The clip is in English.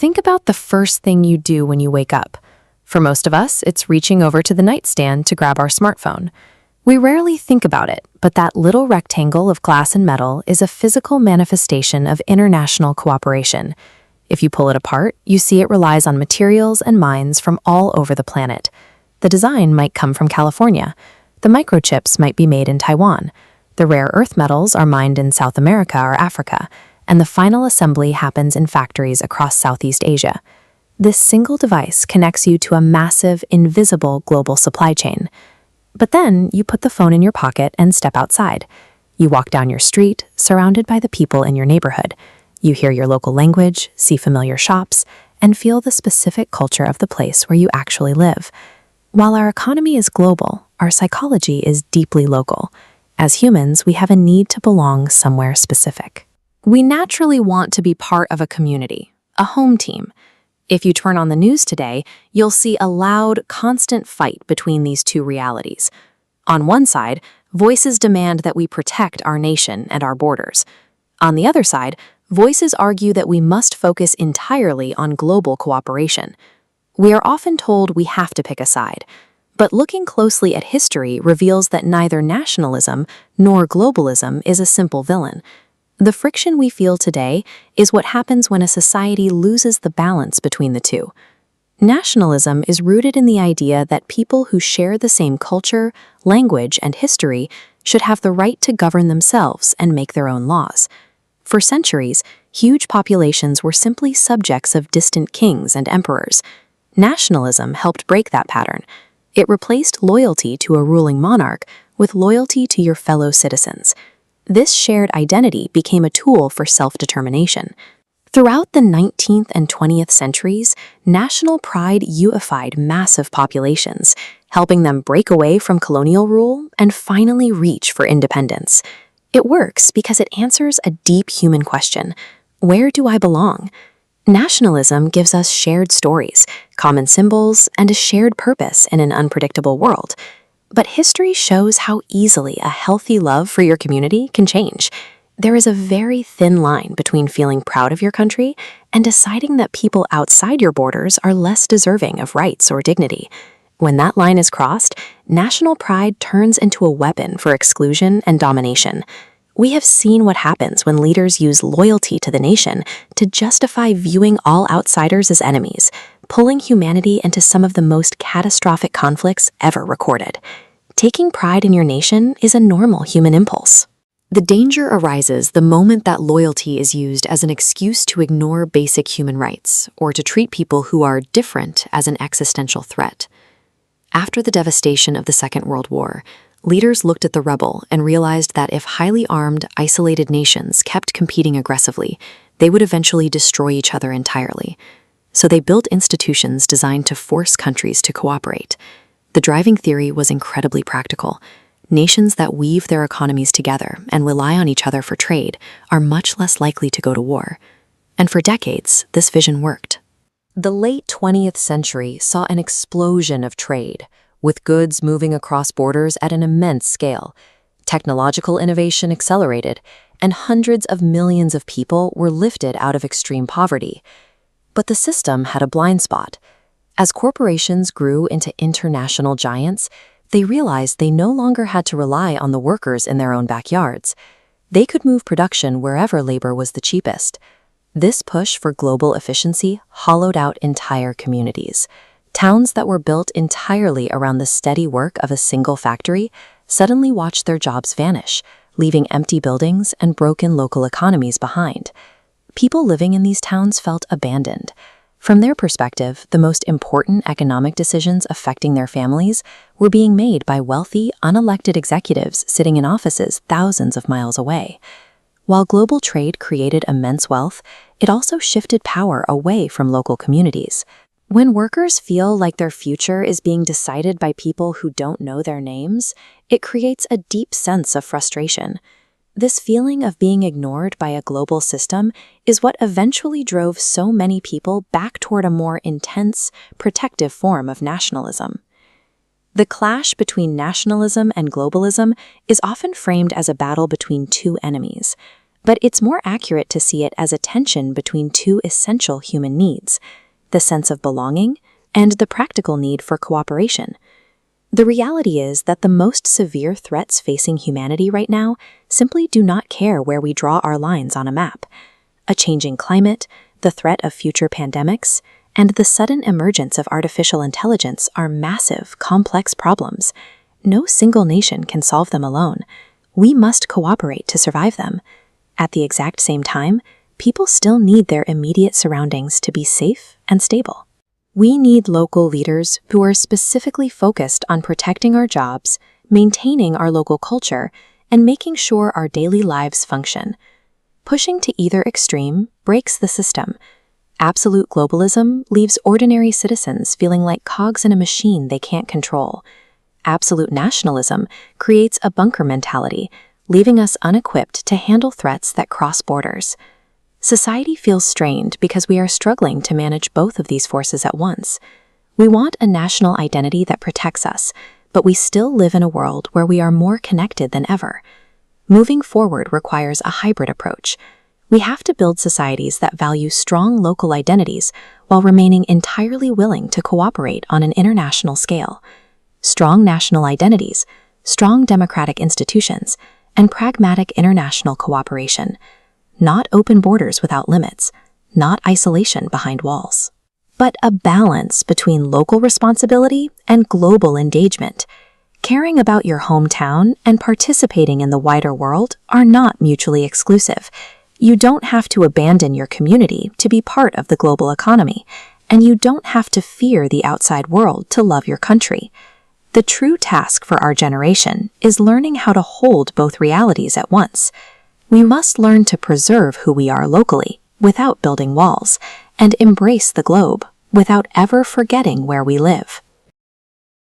Think about the first thing you do when you wake up. For most of us, it's reaching over to the nightstand to grab our smartphone. We rarely think about it, but that little rectangle of glass and metal is a physical manifestation of international cooperation. If you pull it apart, you see it relies on materials and mines from all over the planet. The design might come from California. The microchips might be made in Taiwan. The rare earth metals are mined in South America or Africa, and the final assembly happens in factories across Southeast Asia. This single device connects you to a massive, invisible global supply chain. But then you put the phone in your pocket and step outside. You walk down your street, surrounded by the people in your neighborhood. You hear your local language, see familiar shops, and feel the specific culture of the place where you actually live. While our economy is global, our psychology is deeply local. As humans, we have a need to belong somewhere specific. We naturally want to be part of a community, a home team. If you turn on the news today, you'll see a loud, constant fight between these two realities. On one side, voices demand that we protect our nation and our borders. On the other side, voices argue that we must focus entirely on global cooperation. We are often told we have to pick a side, but looking closely at history reveals that neither nationalism nor globalism is a simple villain. The friction we feel today is what happens when a society loses the balance between the two. Nationalism is rooted in the idea that people who share the same culture, language, and history should have the right to govern themselves and make their own laws. For centuries, huge populations were simply subjects of distant kings and emperors. Nationalism helped break that pattern. It replaced loyalty to a ruling monarch with loyalty to your fellow citizens. This shared identity became a tool for self-determination. Throughout the 19th and 20th centuries, national pride unified massive populations, helping them break away from colonial rule and finally reach for independence. It works because it answers a deep human question: where do I belong? Nationalism gives us shared stories, common symbols, and a shared purpose in an unpredictable world. But history shows how easily a healthy love for your community can change. There is a very thin line between feeling proud of your country and deciding that people outside your borders are less deserving of rights or dignity. When that line is crossed, national pride turns into a weapon for exclusion and domination. We have seen what happens when leaders use loyalty to the nation to justify viewing all outsiders as enemies, pulling humanity into some of the most catastrophic conflicts ever recorded. Taking pride in your nation is a normal human impulse. The danger arises the moment that loyalty is used as an excuse to ignore basic human rights or to treat people who are different as an existential threat. After the devastation of the Second World War, leaders looked at the rubble and realized that if highly armed, isolated nations kept competing aggressively, they would eventually destroy each other entirely. So they built institutions designed to force countries to cooperate. The driving theory was incredibly practical. Nations that weave their economies together and rely on each other for trade are much less likely to go to war. And for decades, this vision worked. The late 20th century saw an explosion of trade, with goods moving across borders at an immense scale. Technological innovation accelerated, and hundreds of millions of people were lifted out of extreme poverty. But the system had a blind spot. As corporations grew into international giants, they realized they no longer had to rely on the workers in their own backyards. They could move production wherever labor was the cheapest. This push for global efficiency hollowed out entire communities. Towns that were built entirely around the steady work of a single factory suddenly watched their jobs vanish, leaving empty buildings and broken local economies behind. People living in these towns felt abandoned. From their perspective, the most important economic decisions affecting their families were being made by wealthy, unelected executives sitting in offices thousands of miles away. While global trade created immense wealth, it also shifted power away from local communities. When workers feel like their future is being decided by people who don't know their names, it creates a deep sense of frustration. This feeling of being ignored by a global system is what eventually drove so many people back toward a more intense, protective form of nationalism. The clash between nationalism and globalism is often framed as a battle between two enemies. But it's more accurate to see it as a tension between two essential human needs, the sense of belonging and the practical need for cooperation. The reality is that the most severe threats facing humanity right now simply do not care where we draw our lines on a map. A changing climate, the threat of future pandemics, and the sudden emergence of artificial intelligence are massive, complex problems. No single nation can solve them alone. We must cooperate to survive them. At the exact same time, people still need their immediate surroundings to be safe and stable. We need local leaders who are specifically focused on protecting our jobs, maintaining our local culture, and making sure our daily lives function. Pushing to either extreme breaks the system. Absolute globalism leaves ordinary citizens feeling like cogs in a machine they can't control. Absolute nationalism creates a bunker mentality, leaving us unequipped to handle threats that cross borders. Society feels strained because we are struggling to manage both of these forces at once. We want a national identity that protects us, but we still live in a world where we are more connected than ever. Moving forward requires a hybrid approach. We have to build societies that value strong local identities while remaining entirely willing to cooperate on an international scale. Strong national identities, strong democratic institutions, and pragmatic international cooperation. Not open borders without limits, not isolation behind walls, but a balance between local responsibility and global engagement. Caring about your hometown and participating in the wider world are not mutually exclusive. You don't have to abandon your community to be part of the global economy, and you don't have to fear the outside world to love your country. The true task for our generation is learning how to hold both realities at once. We must learn to preserve who we are locally without building walls, and embrace the globe without ever forgetting where we live.